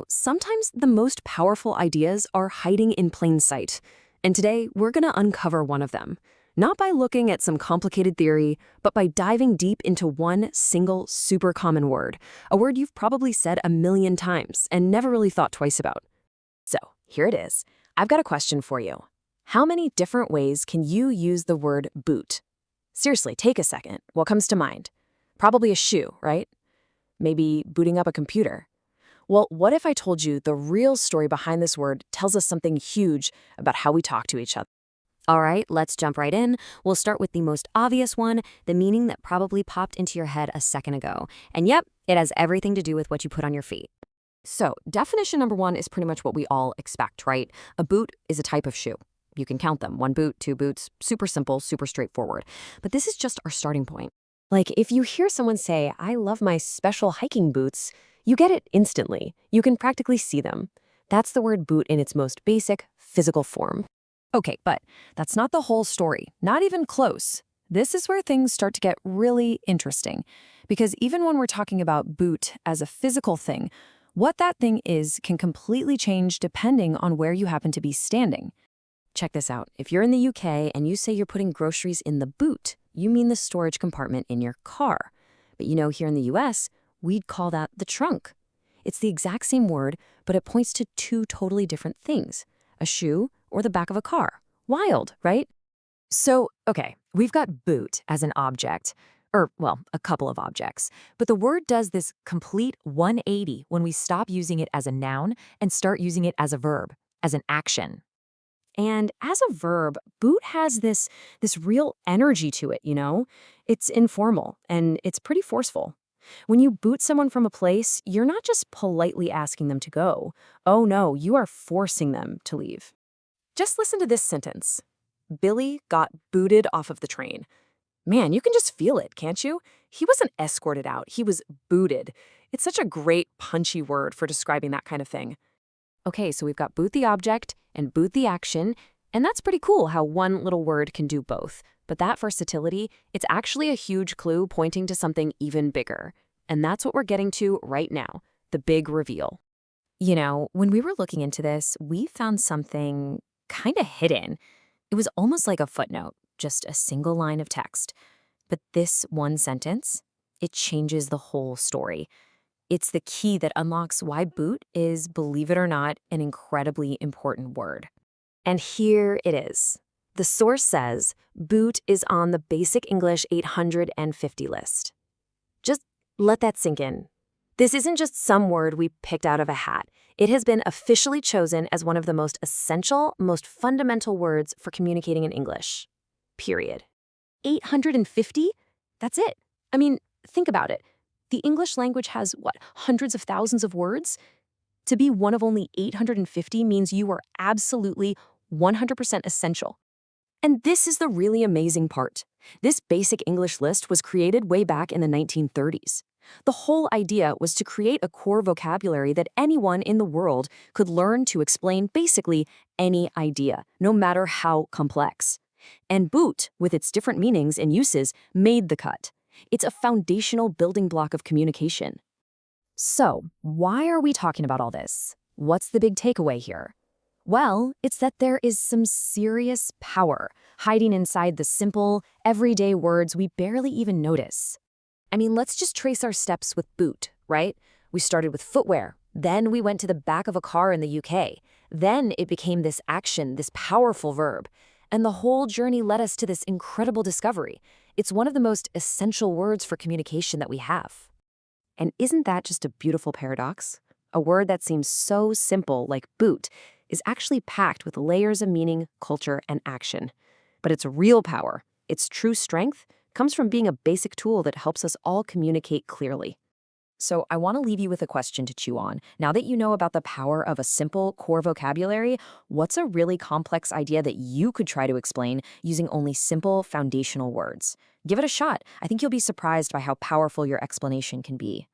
Sometimes the most powerful ideas are hiding in plain sight. And today, we're going to uncover one of them. Not by looking at some complicated theory, but by diving deep into one single super common word, a word you've probably said a million times and never really thought twice about. So, here it is. I've got a question for you. How many different ways can you use the word boot? Seriously, take a second. What comes to mind? Probably a shoe, right? Maybe booting up a computer. Well, what if I told you the real story behind this word tells us something huge about how we talk to each other? All right, let's jump right in. We'll start with the most obvious one, the meaning that probably popped into your head a second ago. And yep, it has everything to do with what you put on your feet. So, definition number one is pretty much what we all expect, right? A boot is a type of shoe. You can count them. 1 boot, 2 boots, super simple, super straightforward. But this is just our starting point. Like, if you hear someone say, "I love my special hiking boots," you get it instantly. You can practically see them. That's the word boot in its most basic, physical form. Okay, but that's not the whole story. Not even close. This is where things start to get really interesting. Because even when we're talking about boot as a physical thing, what that thing is can completely change depending on where you happen to be standing. Check this out. If you're in the UK and you say you're putting groceries in the boot, you mean the storage compartment in your car. But here in the US, we'd call that the trunk. It's the exact same word, but it points to two totally different things, a shoe or the back of a car. Wild, right? So, okay, we've got boot as an object, or, well, a couple of objects, but the word does this complete 180 when we stop using it as a noun and start using it as a verb, as an action. And as a verb, boot has this real energy to it, It's informal, and it's pretty forceful. When you boot someone from a place, you're not just politely asking them to go. Oh no, you are forcing them to leave. Just listen to this sentence. Billy got booted off of the train. Man, you can just feel it, can't you? He wasn't escorted out, he was booted. It's such a great, punchy word for describing that kind of thing. Okay, so we've got boot the object and boot the action, and that's pretty cool how one little word can do both. But that versatility, it's actually a huge clue pointing to something even bigger. And that's what we're getting to right now, the big reveal. When we were looking into this, we found something kind of hidden. It was almost like a footnote, just a single line of text. But this one sentence, it changes the whole story. It's the key that unlocks why boot is, believe it or not, an incredibly important word. And here it is. The source says boot is on the Basic English 850 list. Just let that sink in. This isn't just some word we picked out of a hat. It has been officially chosen as one of the most essential, most fundamental words for communicating in English. Period. 850? That's it. I mean, think about it. The English language has, hundreds of thousands of words? To be one of only 850 means you are absolutely 100% essential. And this is the really amazing part. This basic English list was created way back in the 1930s. The whole idea was to create a core vocabulary that anyone in the world could learn to explain basically any idea, no matter how complex. And boot, with its different meanings and uses, made the cut. It's a foundational building block of communication. So, why are we talking about all this? What's the big takeaway here? Well, it's that there is some serious power hiding inside the simple, everyday words we barely even notice. I mean, let's just trace our steps with boot, right? We started with footwear, then we went to the back of a car in the UK. Then it became this action, this powerful verb. And the whole journey led us to this incredible discovery. It's one of the most essential words for communication that we have. And isn't that just a beautiful paradox? A word that seems so simple, like boot, is actually packed with layers of meaning, culture, and action. But its real power, its true strength, comes from being a basic tool that helps us all communicate clearly. So I want to leave you with a question to chew on. Now that you know about the power of a simple core vocabulary, what's a really complex idea that you could try to explain using only simple foundational words? Give it a shot. I think you'll be surprised by how powerful your explanation can be.